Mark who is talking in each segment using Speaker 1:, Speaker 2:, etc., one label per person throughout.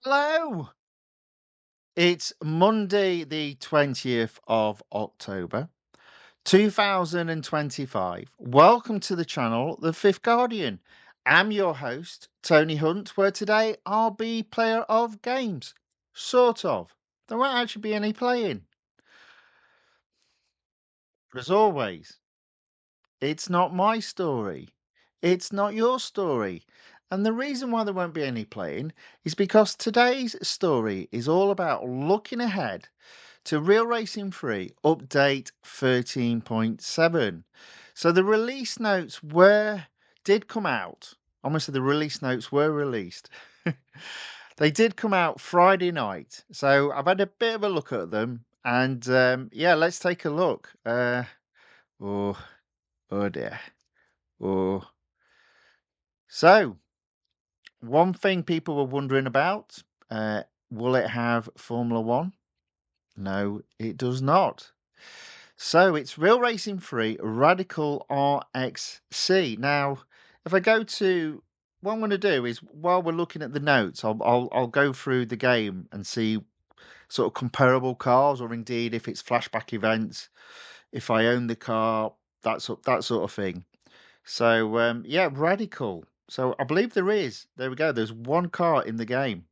Speaker 1: Hello. It's Monday, the 20th of October, 2025. Welcome to the channel, The Fifth Guardian. I'm your host, Tony Hunt, where today I'll be player of games. Sort of. There won't actually be any playing. As always, it's not my story. It's not your story. And the reason why there won't be any playing is because today's story is all about looking ahead to Real Racing 3 Update 13.7. So the release notes did come out. Honestly, the release notes were released. They did come out Friday night. So I've had a bit of a look at them. And yeah, let's take a look. Oh, oh dear. Oh. So, one thing people were wondering about, will it have Formula One? No, it does not. So it's Real Racing 3 Radical RXC. Now, if I go to what I'm going to do is while we're looking at the notes, I'll go through the game and see sort of comparable cars, or indeed if it's flashback events, if I own the car, that sort of thing. So yeah, Radical. So I believe there is. There we go. There's one car in the game.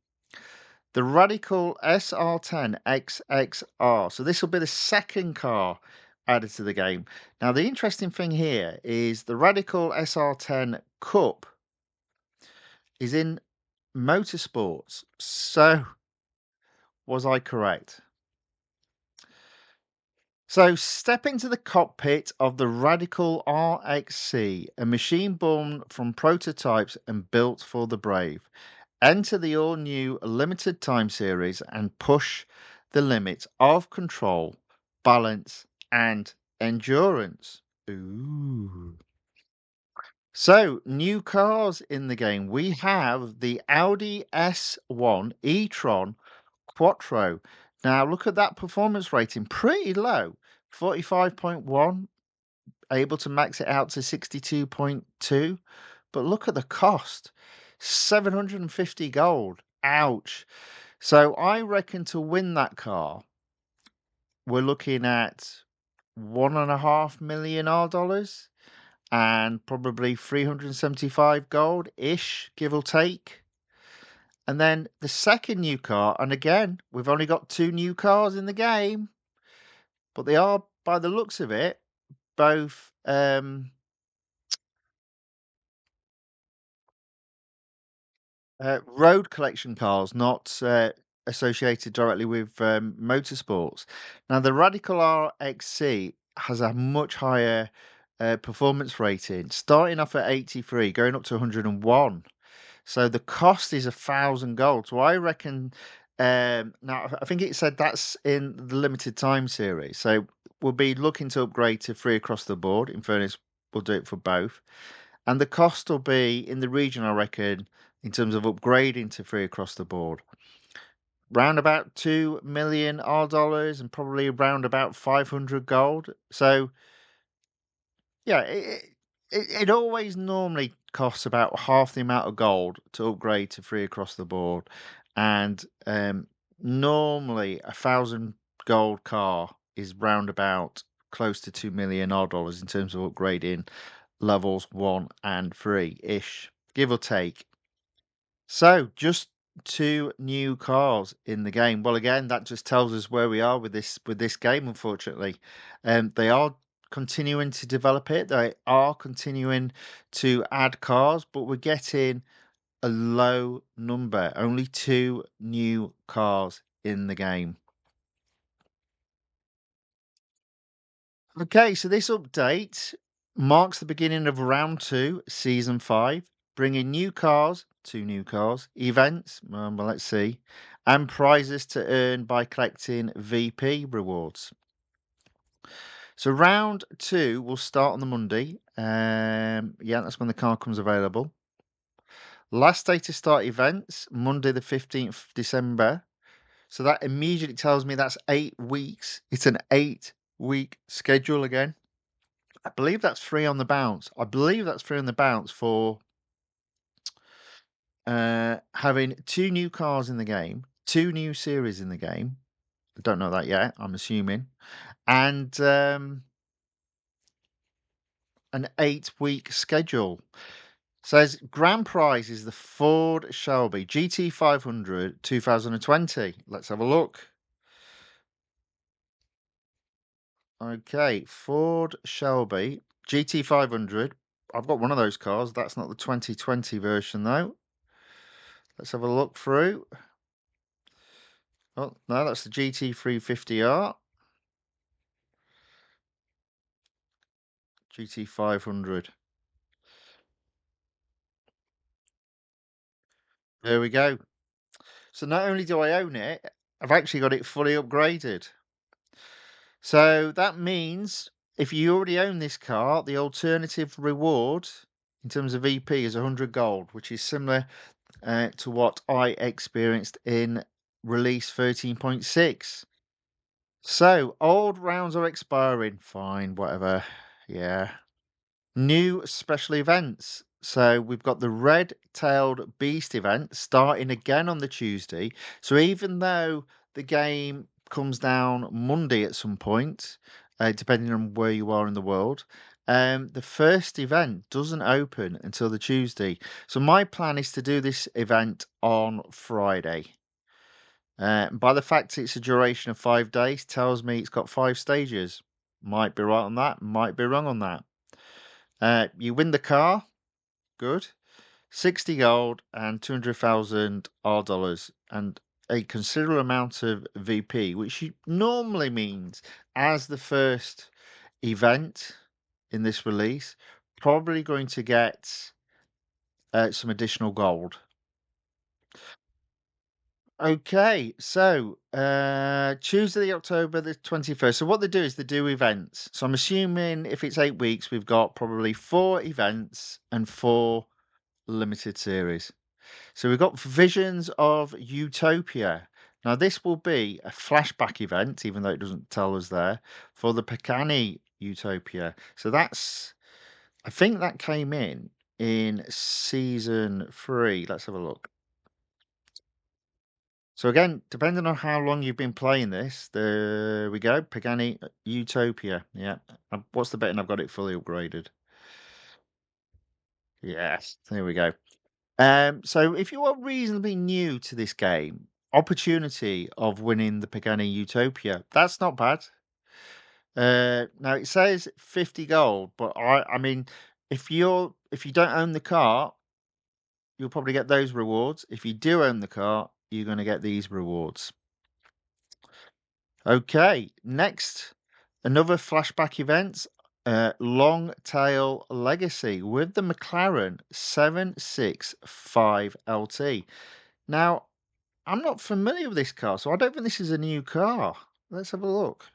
Speaker 1: The Radical SR10 XXR. So this will be the second car added to the game. Now, the interesting thing here is the Radical SR10 Cup is in motorsports. So, was I correct? So, step into the cockpit of the Radical RXC, a machine born from prototypes and built for the brave. Enter the all new limited time series and push the limits of control, balance, and endurance. Ooh. So, new cars in the game. We have the Audi S1 e-tron Quattro. Now, look at that performance rating, pretty low, 45.1, able to max it out to 62.2. But look at the cost, 750 gold. Ouch. So I reckon to win that car, we're looking at 1.5 million dollars and probably 375 gold ish, give or take. And then the second new car, and again, we've only got two new cars in the game, but they are, by the looks of it, both road collection cars, not associated directly with motorsports. Now, the Radical RXC has a much higher performance rating, starting off at 83, going up to 101. So the cost is 1,000 gold. So I reckon. Now, I think it said that's in the limited time series. So we'll be looking to upgrade to free across the board. In fairness, we'll do it for both. And the cost will be in the region, I reckon, in terms of upgrading to free across the board, round about 2 million dollars and probably around about 500 gold. So yeah, it always normally costs about half the amount of gold to upgrade to free across the board, and normally 1,000 gold car is round about close to 2 million dollars in terms of upgrading levels 1 and 3 ish, give or take. So, just two new cars in the game. Well, again, that just tells us where we are with this game. Unfortunately, they are continuing to develop it. They are continuing to add cars, but we're getting a low number. Only two new cars in the game. Okay, so this update marks the beginning of round two, season five, bringing new cars, two new cars, events, well, let's see, and prizes to earn by collecting VP rewards. So round two will start on the Monday. Yeah, that's when the car comes available. Last day to start events, Monday the 15th of December. So that immediately tells me that's 8 weeks. It's an 8 week schedule again. I believe that's free on the bounce. I believe that's free on the bounce for having two new cars in the game, two new series in the game. I don't know that yet. I'm assuming, and an 8-week schedule. Says grand prize is the Ford Shelby GT 500 2020. Let's have a look. Okay, Ford Shelby GT 500. I've got one of those cars. That's not the 2020 version though. Let's have a look through. Oh, no, that's the GT 350R. GT 500. There we go. So not only do I own it, I've actually got it fully upgraded. So that means if you already own this car, the alternative reward in terms of VP is 100 gold, which is similar to what I experienced in release 13.6. So old rounds are expiring. Fine, whatever. Yeah. New special events. So we've got the red-tailed beast event starting again on the Tuesday. So even though the game comes down Monday at some point, depending on where you are in the world, the first event doesn't open until the Tuesday. So my plan is to do this event on Friday. By the fact it's a duration of 5 days, tells me it's got 5 stages. Might be right on that, might be wrong on that. You win the car, good. 60 gold and 200,000 R dollars and a considerable amount of VP, which normally means as the first event in this release, probably going to get some additional gold. Okay, so Tuesday, October the 21st. So what they do is they do events. So I'm assuming if it's 8 weeks, we've got probably 4 events and 4 limited series. So we've got Visions of Utopia. Now this will be a flashback event, even though it doesn't tell us there, for the Picani Utopia. So I think that came in season 3. Let's have a look. So again, depending on how long you've been playing this, there we go, Pagani Utopia. Yeah. What's the betting? I've got it fully upgraded. Yes, there we go. So if you are reasonably new to this game, opportunity of winning the Pagani Utopia, that's not bad. Now it says 50 gold, but I mean, if you don't own the car, you'll probably get those rewards. If you do own the car, you're going to get these rewards. Okay, next, another flashback event, Long Tail Legacy with the McLaren 765 LT. Now, I'm not familiar with this car, so I don't think this is a new car. Let's have a look.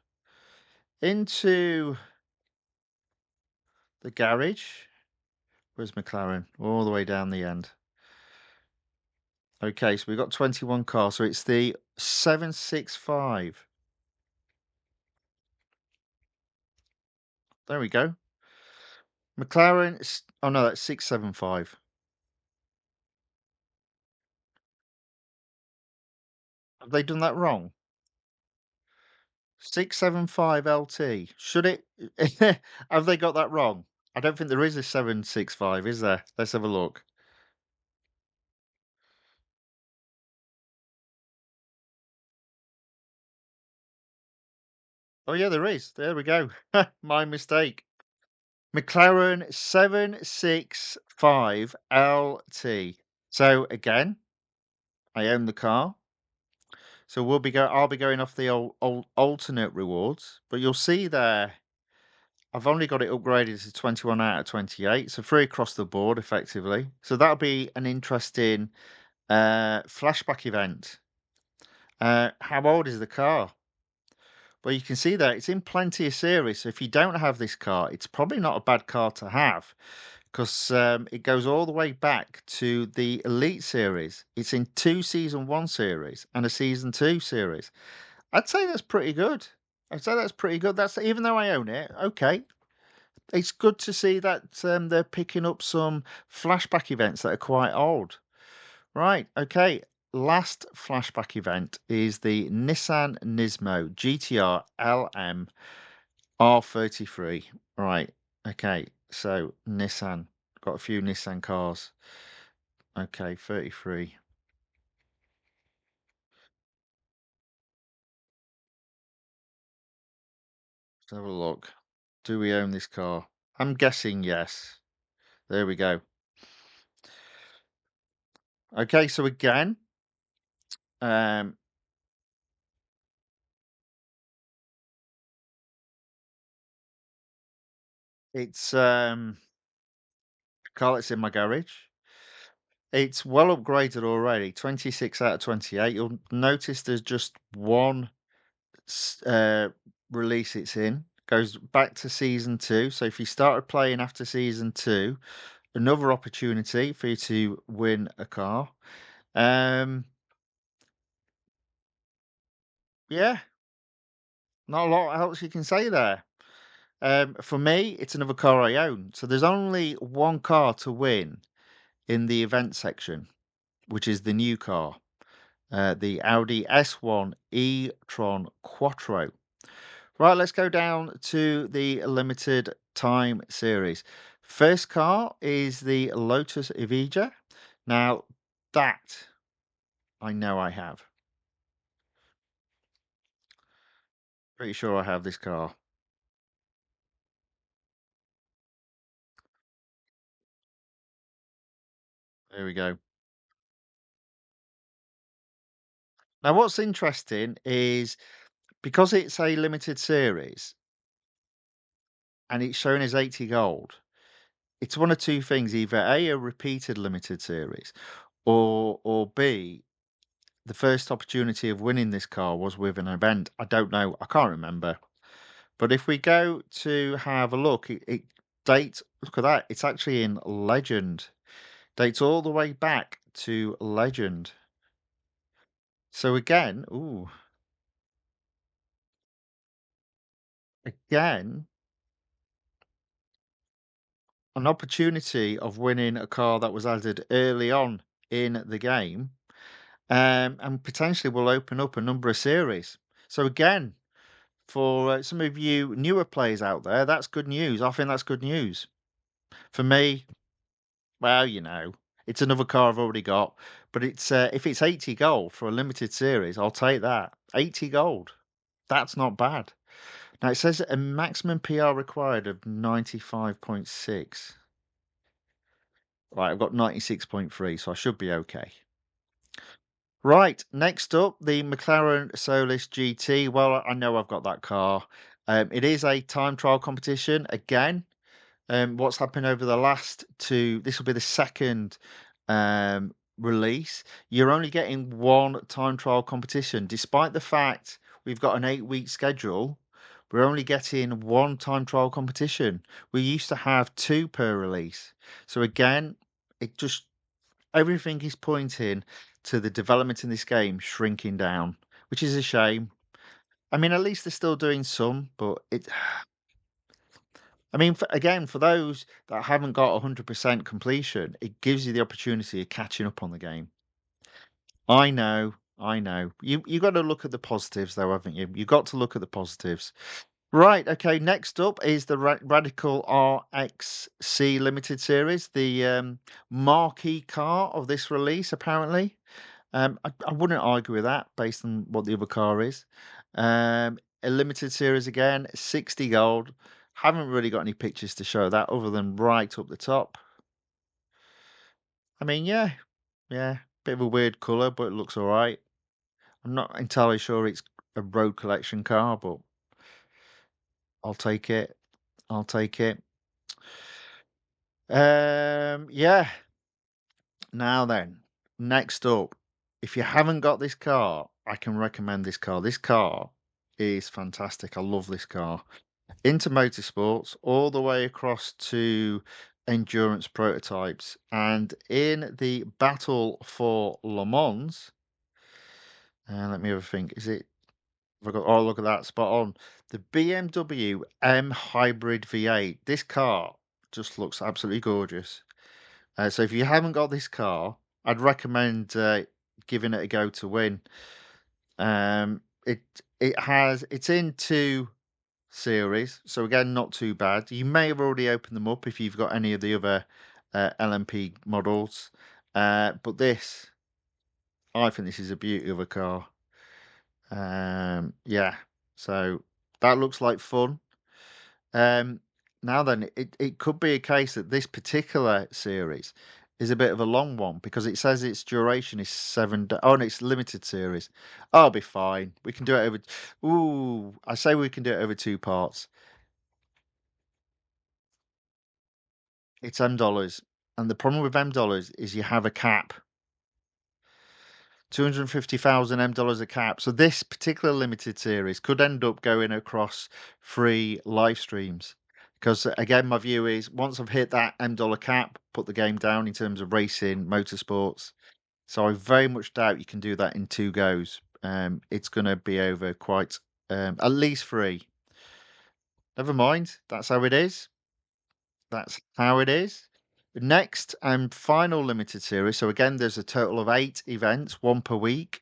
Speaker 1: Into the garage. Where's McLaren? All the way down the end. Okay, so we've got 21 cars, so it's the 765. There we go. McLaren, oh no, that's 675. Have they done that wrong? 675 LT. Should it have they got that wrong? I don't think there is a 765, is there? Let's have a look. Oh yeah, there is. There we go. My mistake. McLaren 765 LT. So again, I own the car. So I'll be going off the old alternate rewards, but you'll see there I've only got it upgraded to 21 out of 28, so free across the board effectively. So that'll be an interesting flashback event. How old is the car? Well, you can see that it's in plenty of series. So if you don't have this car, it's probably not a bad car to have because it goes all the way back to the Elite series. It's in 2 Season 1 series and a Season 2 series. I'd say that's pretty good. I'd say that's pretty good. That's even though I own it, okay. It's good to see that they're picking up some flashback events that are quite old. Right, okay. Last flashback event is the Nissan Nismo GTR LM R33. Right, okay. So Nissan. Got a few Nissan cars. Okay, 33. Let's have a look. Do we own this car? I'm guessing yes. There we go. Okay, so again, um, it's a car that's in my garage. It's well upgraded already. 26 out of 28. You'll notice there's just one s- uh, release it's in. Goes back to season two. So if you started playing after season two, another opportunity for you to win a car. Um, yeah, not a lot else you can say there. For me, it's another car I own. So there's only one car to win in the event section, which is the new car, the Audi S1 e-tron Quattro. Right, let's go down to the limited time series. First car is the Lotus Evija. Now, that I know I have. Pretty sure I have this car. There we go. Now, what's interesting is because it's a limited series and it's shown as 80 gold, it's one of two things: either A, repeated limited series, or B, the first opportunity of winning this car was with an event. I don't know. I can't remember. But if we go to have a look, it dates. Look at that. It's actually in Legend. Dates all the way back to Legend. So again, ooh, again, an opportunity of winning a car that was added early on in the game, and potentially will open up a number of series. So again, for some of you newer players out there, that's good news. I think that's good news. For me, well, it's another car I've already got, but it's if it's 80 gold for a limited series, I'll take that. 80 gold. That's not bad. Now it says a maximum PR required of 95.6. Right, I've got 96.3, so I should be okay. Right, next up, the McLaren Solus GT. Well, I know I've got that car. It is a time trial competition. Again, what's happened over the last two, this will be the second release. You're only getting one time trial competition, despite the fact we've got an 8-week schedule. We're only getting one time trial competition. We used to have two per release. So again, it just everything is pointing to the development in this game shrinking down, which is a shame. I mean, at least they're still doing some, but I mean, again, for those that haven't got 100% completion, it gives you the opportunity of catching up on the game. I know, I know. You got to look at the positives, though, haven't you? You got to look at the positives. Right. Okay. Next up is the Radical RXC Limited Series, the marquee car of this release, apparently. I wouldn't argue with that based on what the other car is. A limited series again, 60 gold. Haven't really got any pictures to show that other than right up the top. I mean, yeah, yeah, bit of a weird colour, but it looks all right. I'm not entirely sure it's a road collection car, but I'll take it. I'll take it. Yeah. Now then, next up, if you haven't got this car, I can recommend this car. This car is fantastic. I love this car. Into motorsports, all the way across to endurance prototypes. And in the battle for Le Mans, let me have a think. Is it? Have I got, oh, look at that, spot on. The BMW M Hybrid V8. This car just looks absolutely gorgeous. So if you haven't got this car, I'd recommend giving it a go to win. Um, it it's in 2 series, so again, not too bad. You may have already opened them up if you've got any of the other LMP models, but I think this is a beauty of a car. Yeah, so that looks like fun. Um, Now then, it could be a case that this particular series is a bit of a long one because it says its duration is 7 oh, and it's limited series. I'll be fine. We can do it over ooh, I say we can do it over 2 parts. It's $M, and the problem with $M is you have a cap. 250,000 $M a cap. So this particular limited series could end up going across 3 live streams. Because again, my view is once I've hit that $M cap, put the game down in terms of racing, motorsports. So I very much doubt you can do that in 2 goes. It's going to be over quite at least 3. Never mind. That's how it is. That's how it is. The next and final limited series. So again, there's a total of 8 events, one per week.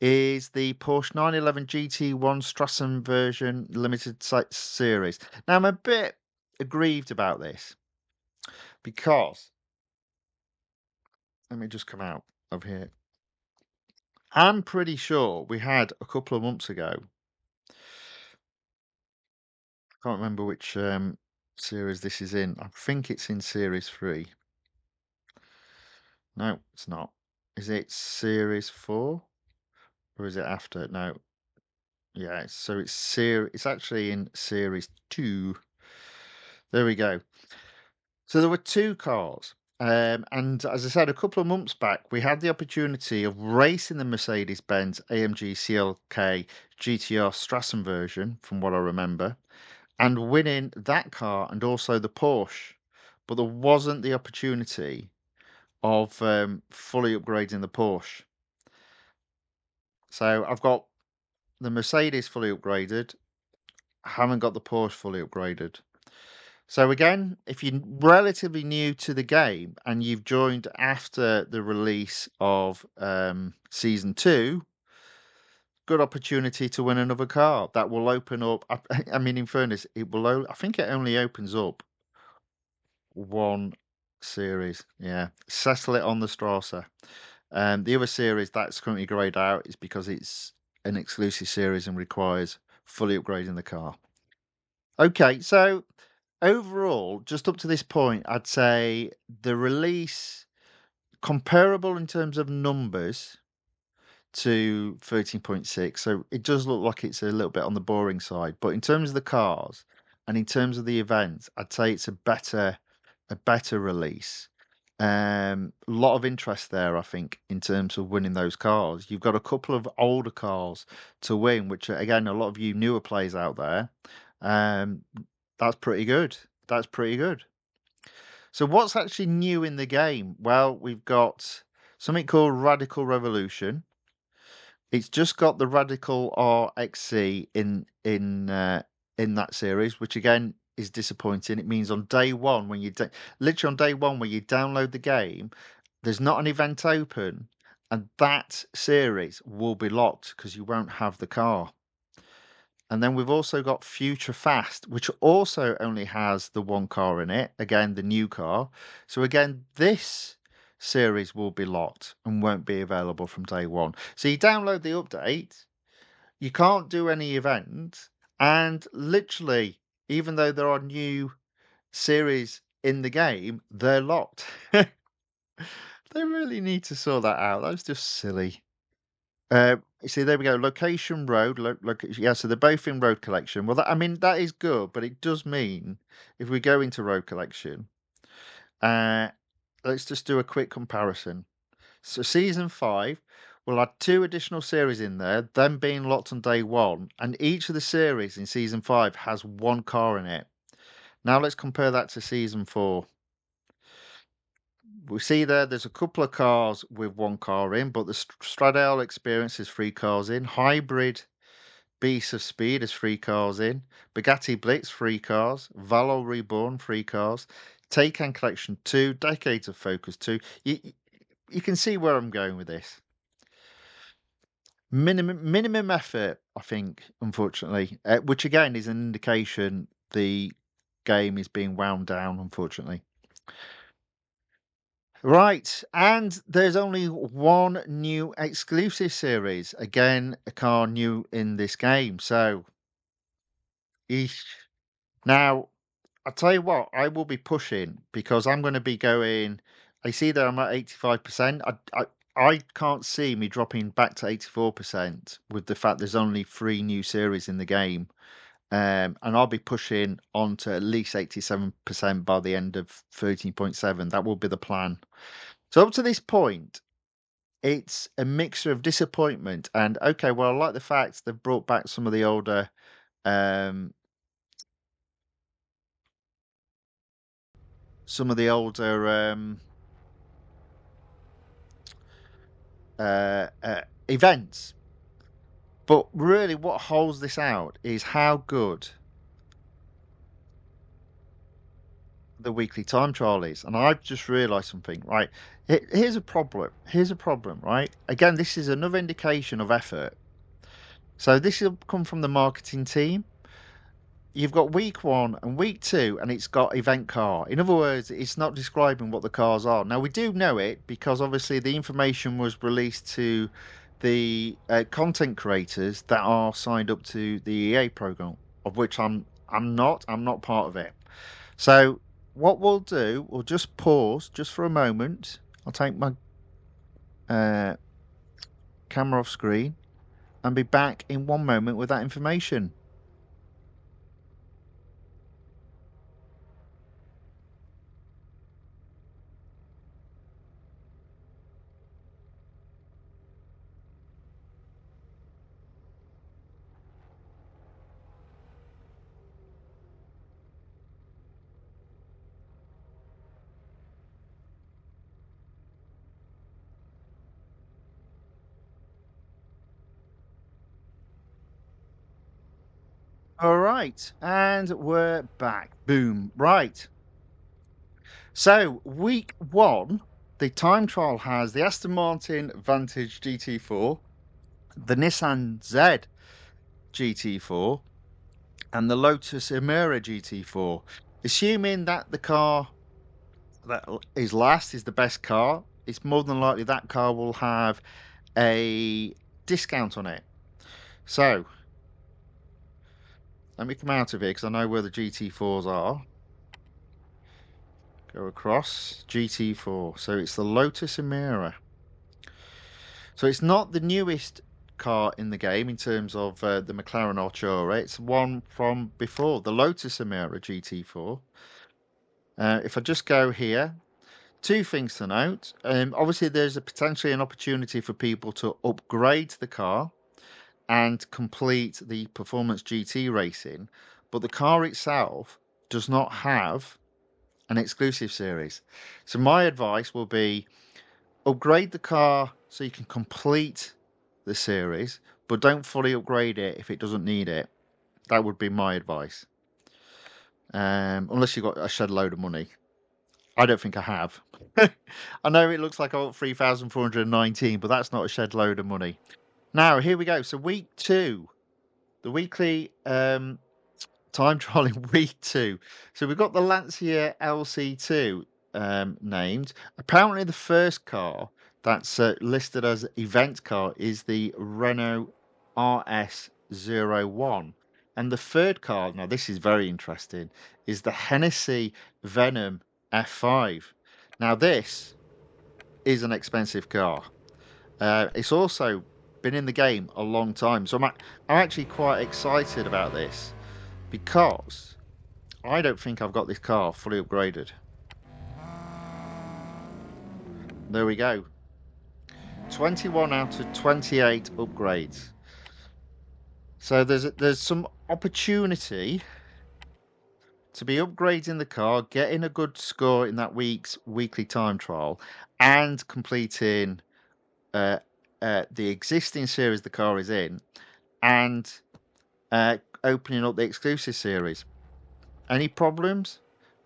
Speaker 1: Is the Porsche 911 GT1 Strassen version limited series. Now, I'm a bit aggrieved about this because let me just come out of here. I'm pretty sure we had a couple of months ago, I can't remember which series this is in. I think it's in series 3. No, it's not. Is it series 4 or is it after? No. Yeah, so it's actually in series 2. There we go. So there were 2 cars, and as I said, a couple of months back, we had the opportunity of racing the Mercedes-Benz AMG CLK GTR Strassen version, from what I remember, and winning that car and also the Porsche. But there wasn't the opportunity of fully upgrading the Porsche. So I've got the Mercedes fully upgraded, I haven't got the Porsche fully upgraded. So again, if you're relatively new to the game and you've joined after the release of season 2, good opportunity to win another car. That will open up. I mean, in fairness, it will. I think it only opens up one series. Yeah, settle it on the Strasser. The other series that's currently greyed out is because it's an exclusive series and requires fully upgrading the car. Okay, so overall, just up to this point, I'd say the release comparable in terms of numbers to 13.6. So it does look like it's a little bit on the boring side, but in terms of the cars and in terms of the events, I'd say it's a better release. A lot of interest there, I think, in terms of winning those cars. You've got a couple of older cars to win, which again, a lot of you newer players out there. Um, that's pretty good. That's pretty good. So what's actually new in the game? Well, we've got something called Radical Revolution. It's just got the Radical RXC in that series, which again is disappointing. It means on day one when literally on day one when you download the game, there's not an event open, and that series will be locked because you won't have the car. And then we've also got Future Fast, which also only has the one car in it. Again, the new car. So again, this series will be locked and won't be available from day one. So you download the update, you can't do any events, and literally, even though there are new series in the game, they're locked. They really need to sort that out. That's just silly. You see, there we go. Location road. Yeah, so they're both in road collection. Well, I mean, that is good, but it does mean if we go into road collection, uh, let's just do a quick comparison. So, season 5 will add 2 additional series in there, them being locked on day one, and each of the series in season 5 has one car in it. Now, let's compare that to season 4. We see there's a couple of cars with one car in, but the Stradale Experience is 3 cars in. Hybrid Beasts of Speed is 3 cars in. Bugatti Blitz, 3 cars. Valo Reborn, 3 cars. Taycan Collection, 2. Decades of Focus, 2. you can see where I'm going with this. Minimum effort, I think, unfortunately, which again is an indication the game is being wound down, unfortunately. Right, and there's only one new exclusive series. Again, a car new in this game. So, eesh. Now, I'll tell you what, I will be pushing because I'm going to be going. I see that I'm at 85%. I can't see me dropping back to 84% with the fact there's only three new series in the game. And I'll be pushing on to at least 87% by the end of 13.7. That will be the plan. So up to this point, it's a mixture of disappointment and okay, well, I like the fact they've brought back some of the older um some of the older events. But really what holds this out is how good the weekly time trial is. And I've just realized something, right? Here's a problem. Here's a problem, right? Again, this is another indication of effort. So this will come from the marketing team. You've got week one and week two, and it's got event car. In other words, it's not describing what the cars are. Now, we do know it because obviously the information was released to the content creators that are signed up to the EA program, of which I'm not part of it. So, what we'll do, we'll just pause just for a moment. I'll take my uh, camera off screen and be back in one moment with that information. All right, and we're back. Boom. Right. So, week one, the time trial has the Aston Martin Vantage GT4, the Nissan Z GT4, and the Lotus Emira GT4. Assuming that the car that is last is the best car, it's more than likely that car will have a discount on it. So, let me come out of here because I know where the GT4s are. Go across GT4. So it's the Lotus Emira. So it's not the newest car in the game in terms of the McLaren Artura. It's one from before, the Lotus Emira GT4. If I just go here, two things to note. Obviously, there's a potentially an opportunity for people to upgrade the car and complete the Performance GT racing, but the car itself does not have an exclusive series. So my advice will be upgrade the car so you can complete the series, but don't fully upgrade it if it doesn't need it. That would be my advice. Unless you've got a shed load of money. I don't think I have. I know it looks like I got 3,419, but that's not a shed load of money. Now, here we go. So week two, the weekly time trial in week two. So we've got the Lancia LC2 named. Apparently, the first car that's listed as event car is the Renault RS01. And the third car, now this is very interesting, is the Hennessy Venom F5. Now, this is an expensive car. It's also been in the game a long time. So I'm actually quite excited about this because I don't think I've got this car fully upgraded. There we go. 21 out of 28 upgrades. So there's some opportunity to be upgrading the car, getting a good score in that week's weekly time trial, and completing uh, the existing series the car is in, and opening up the exclusive series. Any problems?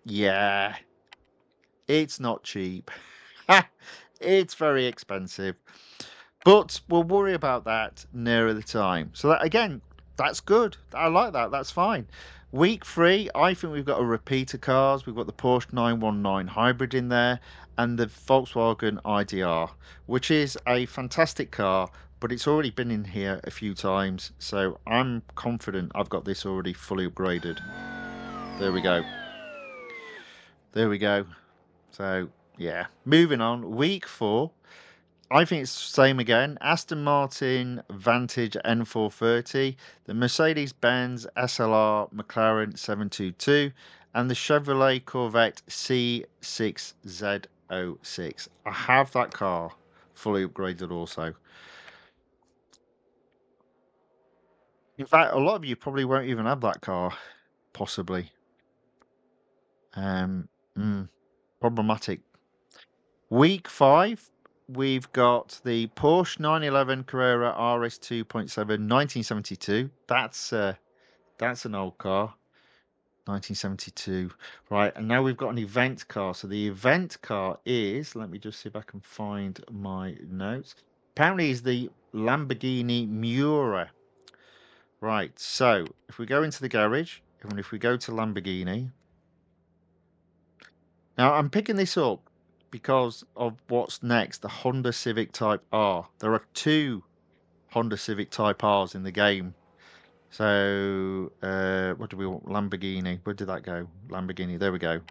Speaker 1: Yeah, it's not cheap. It's very expensive. But we'll worry about that nearer the time. So that again, that's good. I like that. That's fine. Week 3, I think we've got a repeater cars. We've got the Porsche 919 hybrid in there and the Volkswagen IDR, which is a fantastic car, but it's already been in here a few times. So I'm confident I've got this already fully upgraded. There we go. There we go. So yeah, moving on. Week 4. I think it's the same again. Aston Martin Vantage N430, the Mercedes-Benz SLR McLaren 722, and the Chevrolet Corvette C6Z06. I have that car fully upgraded also. In fact, a lot of you probably won't even have that car, possibly. Um, Problematic. Week 5, we've got the Porsche 911 Carrera RS 2.7 1972. That's an old car. 1972. Right, and now we've got an event car. So the event car is, let me just see if I can find my notes. Apparently is the Lamborghini Miura. Right, so if we go into the garage, and if we go to Lamborghini, now, I'm picking this up because of what's next, the Honda Civic Type R. There are 2 Honda Civic Type Rs in the game. So, what do we want? Lamborghini. Where did that go? Lamborghini. There we go.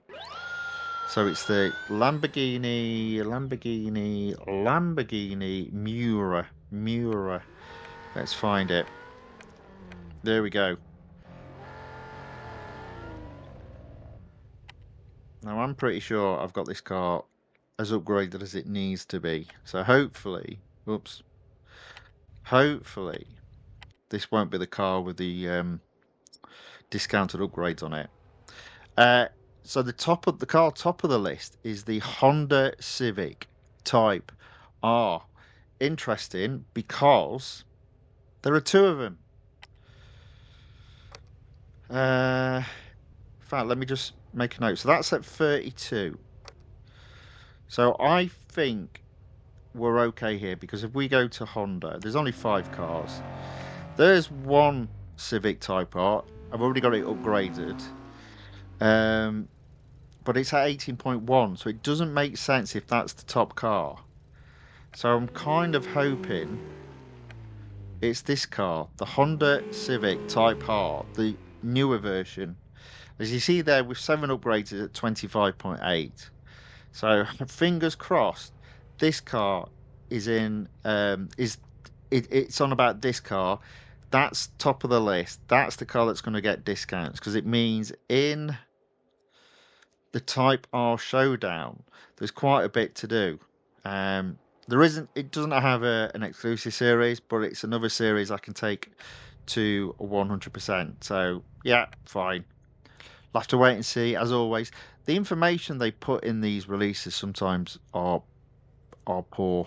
Speaker 1: So it's the Lamborghini Miura. Let's find it. There we go. Now, I'm pretty sure I've got this car as upgraded as it needs to be. So hopefully, hopefully this won't be the car with the discounted upgrades on it. So the top of the list is the Honda Civic Type R. Interesting because there are 2 of them. In fact, let me just make a note. So that's at 32. So I think we're okay here because if we go to Honda, there's only 5 cars. There's 1 Civic Type R. I've already got it upgraded. But it's at 18.1, so it doesn't make sense if that's the top car. So I'm kind of hoping it's this car, the Honda Civic Type R, the newer version. As you see there, with 7 upgrades at 25.8. So fingers crossed, this car is in it's on about this car. That's top of the list. That's the car that's going to get discounts because it means in the Type R showdown, there's quite a bit to do. It doesn't have an exclusive series, but it's another series I can take to 100%. So yeah, fine. We'll have to wait and see. As always, the information they put in these releases sometimes are poor.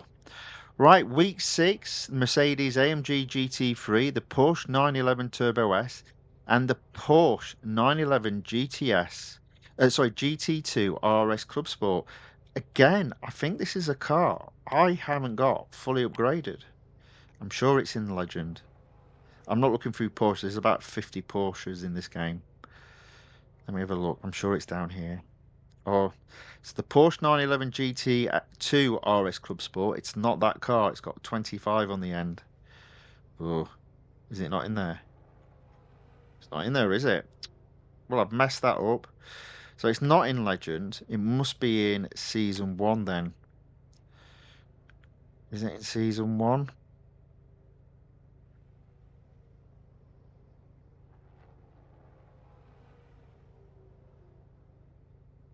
Speaker 1: Right, week 6, Mercedes AMG GT3, the Porsche 911 Turbo S, and the Porsche 911 GT2 RS Club Sport. Again, I think this is a car I haven't got fully upgraded. I'm sure it's in Legend. I'm not looking through Porsche. There's about 50 Porsches in this game. Let me have a look. I'm sure it's down here. Oh, it's the Porsche 911 GT2 RS Club Sport. It's not that car. It's got 25 on the end. Oh, is it not in there? It's not in there, is it? Well, I've messed that up. So it's not in Legend. It must be in Season 1 then. Is it in Season 1?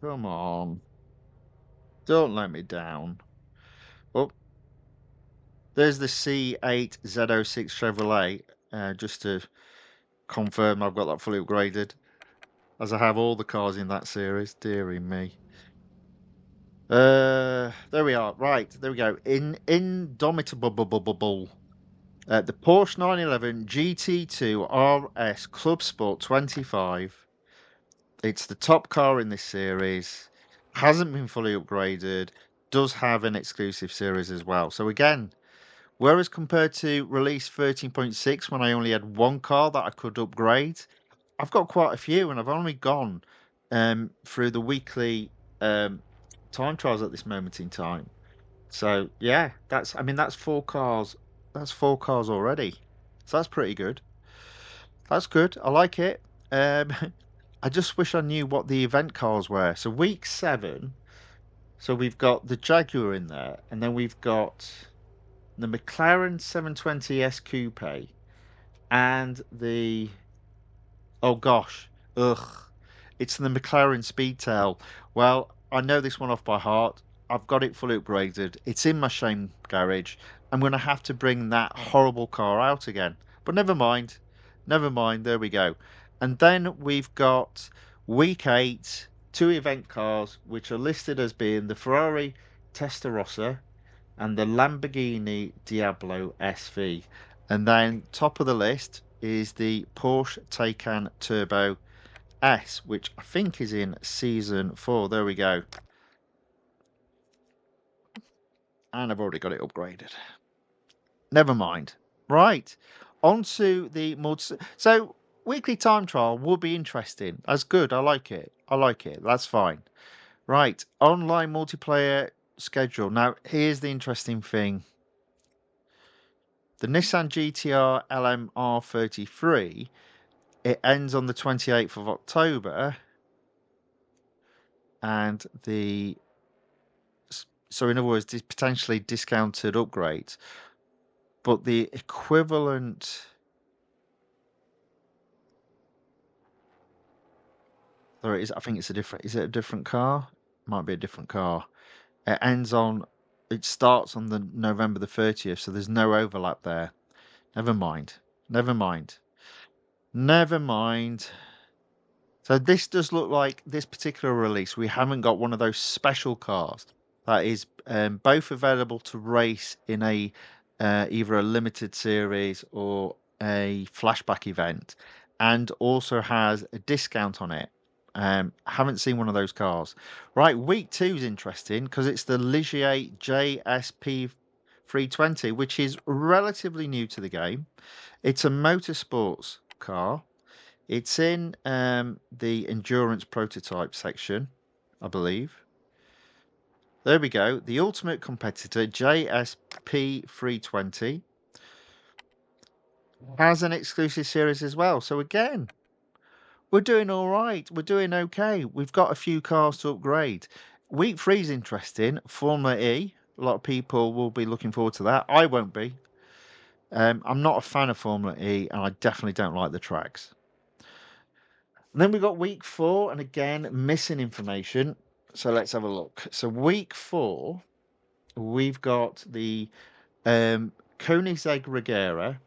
Speaker 1: Come on. Don't let me down. Oh, there's the C8Z06 Chevrolet. Just to confirm I've got that fully upgraded. As I have all the cars in that series. Deary me. There we are. Right, there we go. Indomitable. The Porsche 911 GT2 RS Club Sport 25. It's the top car in this series. Hasn't been fully upgraded. does have an exclusive series as well. So again, whereas compared to release 13.6, when I only had one car that I could upgrade, I've got quite a few, and I've only gone through the weekly time trials at this moment in time. So yeah, I mean that's four cars. That's four cars already. So that's pretty good. That's good. I like it. Um, I just wish I knew what the event cars were. So week 7. So we've got the Jaguar in there, and then we've got the McLaren 720S Coupe, and the oh gosh, ugh, it's the McLaren Speedtail. Well, I know this one off by heart. I've got it fully upgraded. It's in my shame garage. I'm going to have to bring that horrible car out again. But never mind. Never mind. There we go. And then we've got week 8, 2 event cars, which are listed as being the Ferrari Testarossa and the Lamborghini Diablo SV. And then top of the list is the Porsche Taycan Turbo S, which I think is in season 4. There we go. And I've already got it upgraded. Never mind. Right. On to the multi. So, weekly time trial will be interesting. That's good. I like it. I like it. That's fine. Right. Online multiplayer schedule. Now, here's the interesting thing. The Nissan GTR LMR33, it ends on the 28th of October, and so in other words, potentially discounted upgrades, but the equivalent, there it is. I think it's a different. Is it a different car? Might be a different car. It starts on the November the 30th, so there's no overlap there. Never mind. Never mind. Never mind. So this does look like this particular release. We haven't got one of those special cars that is both available to race in a either a limited series or a flashback event, and also has a discount on it. Haven't seen one of those cars. Right, week 2 is interesting because it's the Ligier JSP 320, which is relatively new to the game. It's a motorsports car. It's in the endurance prototype section, I believe. There we go. The ultimate competitor, JSP 320, has an exclusive series as well. So again, we're doing all right. We're doing okay. We've got a few cars to upgrade. Week 3 is interesting. Formula E. A lot of people will be looking forward to that. I won't be. I'm not a fan of Formula E, and I definitely don't like the tracks. And then we got week 4, and again, missing information. So let's have a look. So week 4, we've got the Koenigsegg Regera,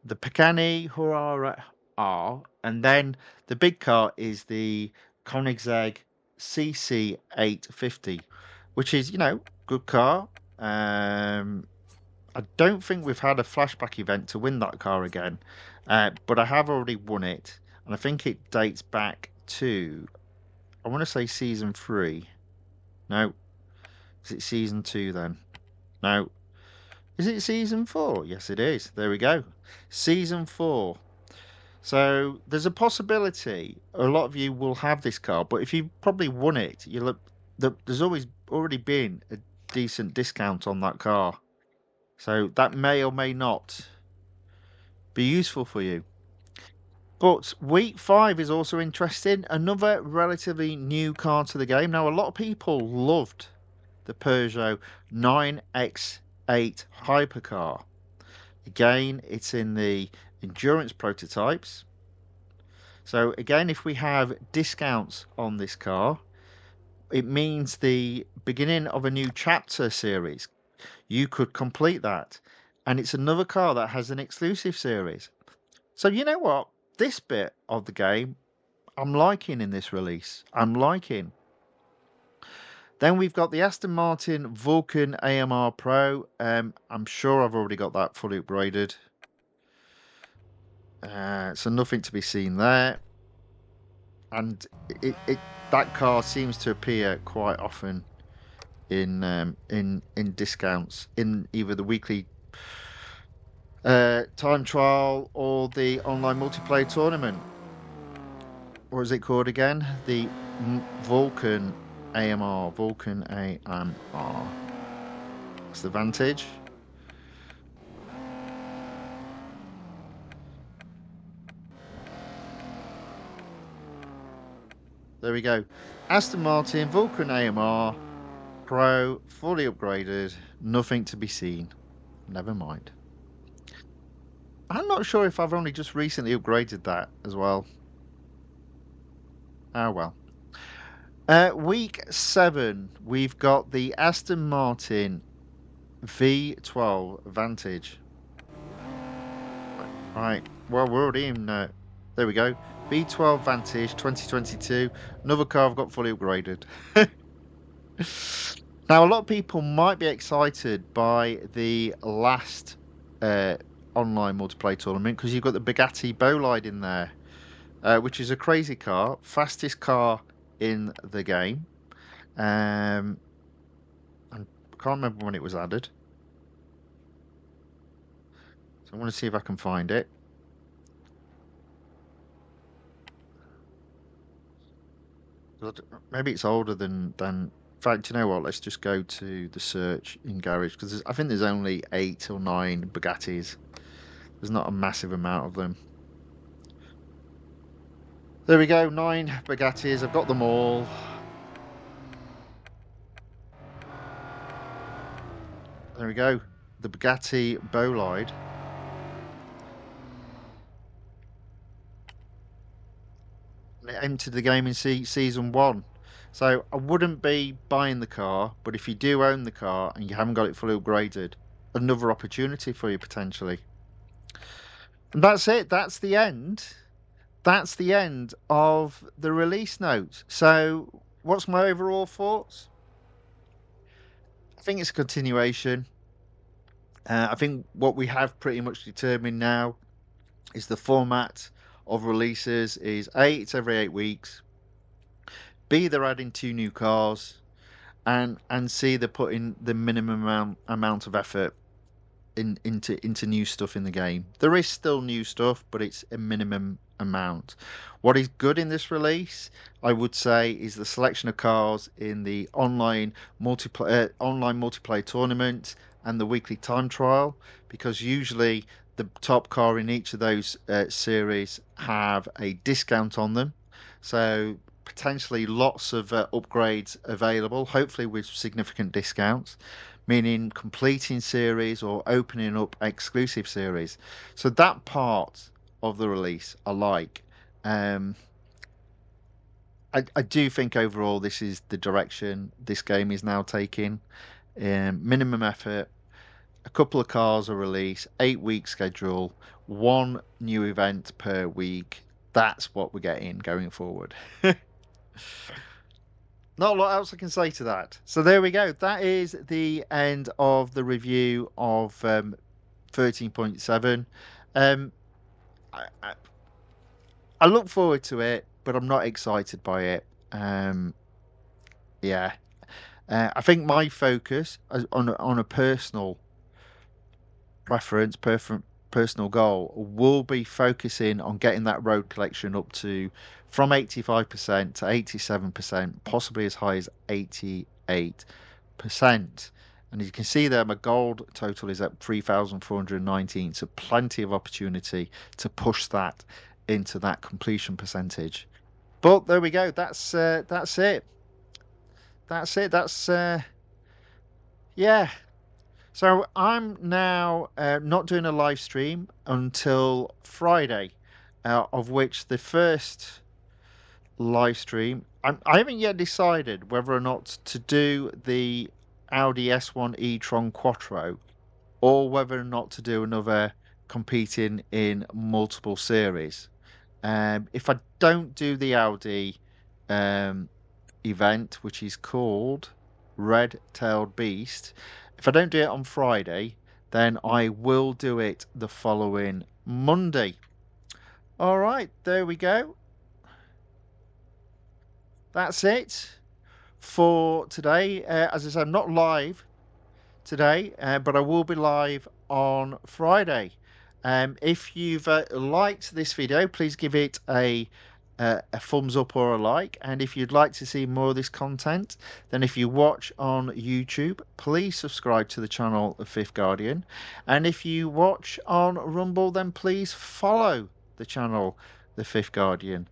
Speaker 1: the Pagani Huayra R, and then the big car is the Koenigsegg CC850, which is, good car. I don't think we've had a flashback event to win that car again, but I have already won it, and I think it dates back to, I want to say season 3. No, is it season 2 then? No, is it season 4? Yes, it is. There we go, season 4. So there's a possibility a lot of you will have this car, but if you've probably won it, there's always already been a decent discount on that car. So that may or may not be useful for you. But week 5 is also interesting. Another relatively new car to the game. Now, a lot of people loved the Peugeot 9X8 hypercar. Again, it's in the endurance prototypes. So again, if we have discounts on this car, it means the beginning of a new chapter series. You could complete that. And it's another car that has an exclusive series. So you know what? This bit of the game, I'm liking in this release. I'm liking. Then we've got the Aston Martin Vulcan AMR Pro. I'm sure I've already got that fully upgraded. So nothing to be seen there. And that car seems to appear quite often in discounts in either the weekly time trial or the online multiplayer tournament. What is it called again? The Vulcan AMR. Vulcan AMR. That's the Vantage. There we go. Aston Martin Vulcan AMR Pro, fully upgraded, nothing to be seen. Never mind. I'm not sure if I've only just recently upgraded that as well. Oh well. Week 7, we've got the Aston Martin V12 Vantage. Right. Well, we're already in. There we go. V12 Vantage 2022. Another car I've got fully upgraded. Now, a lot of people might be excited by the last online multiplayer tournament because you've got the Bugatti Bolide in there, which is a crazy car, fastest car in the game. I can't remember when it was added, so I want to see if I can find it. Maybe it's older than. In fact, you know what? Let's just go to the search in garage because I think there's only 8 or 9 Bugattis. There's not a massive amount of them. There we go, 9 Bugattis. I've got them all. There we go. The Bugatti Bolide. And it entered the game in season 1. So I wouldn't be buying the car, but if you do own the car and you haven't got it fully upgraded, another opportunity for you potentially. And that's it. That's the end. That's the end of the release notes. So what's my overall thoughts? I think it's a continuation. I think what we have pretty much determined now is the format of releases is A, it's every 8 weeks. B, they're adding 2 new cars, and C, they're putting the minimum amount of effort into new stuff in the game. There is still new stuff, but it's a minimum amount. What is good in this release, I would say, is the selection of cars in the online multiplayer tournament and the weekly time trial, because usually the top car in each of those series have a discount on them. So potentially lots of upgrades available, hopefully with significant discounts, meaning completing series or opening up exclusive series. So that part of the release I like. I do think overall this is the direction this game is now taking. Minimum effort, a couple of cars are released, 8 week schedule, 1 new event per week. That's what we're getting going forward. Not a lot else I can say to that. So there we go. That is the end of the review of 13.7. Um, I look forward to it, but I'm not excited by it. Yeah, I think my focus on a personal preference, personal goal will be focusing on getting that road collection up to from 85% to 87%, possibly as high as 88%. And as you can see there, my gold total is at 3,419. So plenty of opportunity to push that into that completion percentage. But there we go. That's it. That's it. Yeah. So I'm now not doing a live stream until Friday, of which the first live stream, I haven't yet decided whether or not to do the Audi S1 e-tron Quattro or whether or not to do another competing in multiple series. If I don't do the Audi event, which is called Red-tailed Beast, if I don't do it on Friday, then I will do it the following Monday. All right, there we go. That's it for today. As I said, I'm not live today, but I will be live on Friday. If you've liked this video, please give it a thumbs up or a like. And if you'd like to see more of this content, then if you watch on YouTube, please subscribe to the channel of Fifth Guardian. And if you watch on Rumble, then please follow the channel, the Fifth Guardian.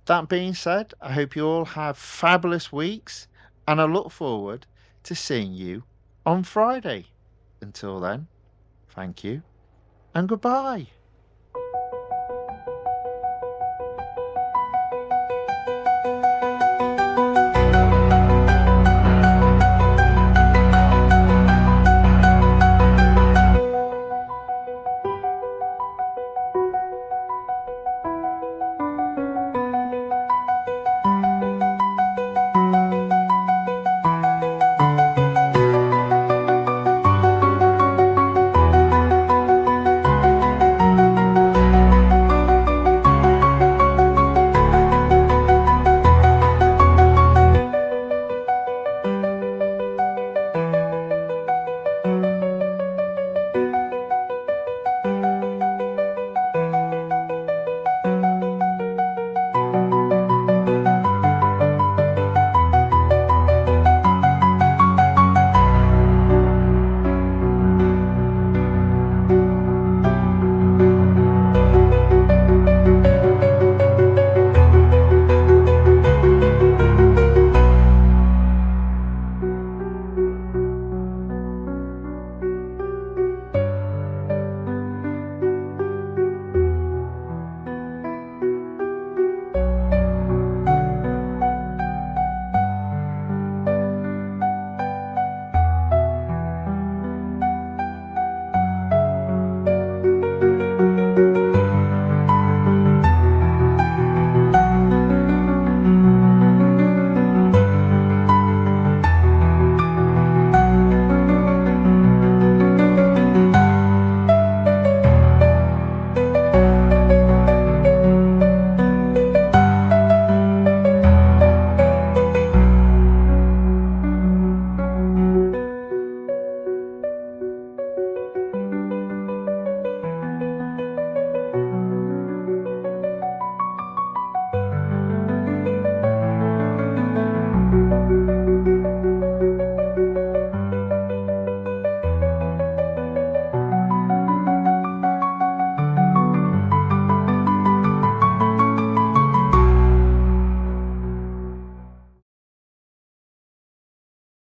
Speaker 1: That being said, I hope you all have fabulous weeks, and I look forward to seeing you on Friday. Until then, thank you and goodbye.